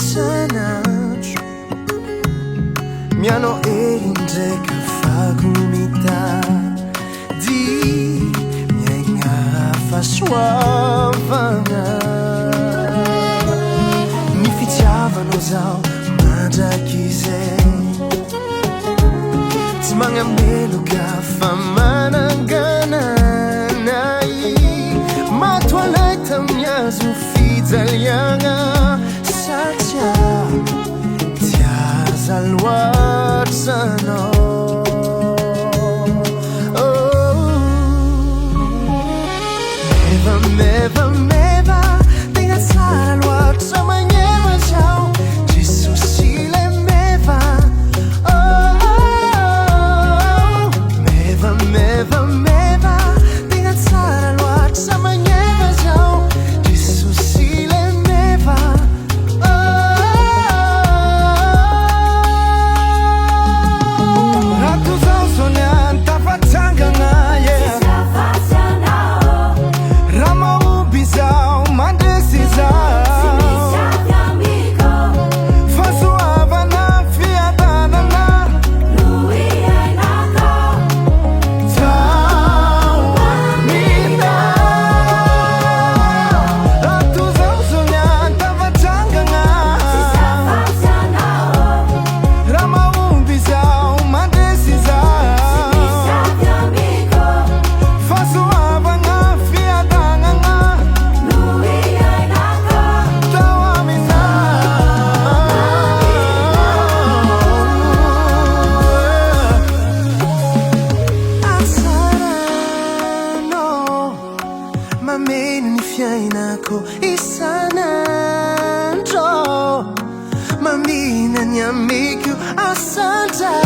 isanandro mianao ndraiky fakomitady miaigna fahasoavana ny fitiavanao zao mandrakizay tsy magnameloka fa manangananay matoalay tamiazo fijaliagna satria tiaza loatra zanao meva tegna tsara loatra magneva zao Jesosy le meva meva tegna tsara loatra magneva zao Jesosy le meva rato zao soniany tafatsangana mameno ny fiainako isanandro mamina ny amiko asandra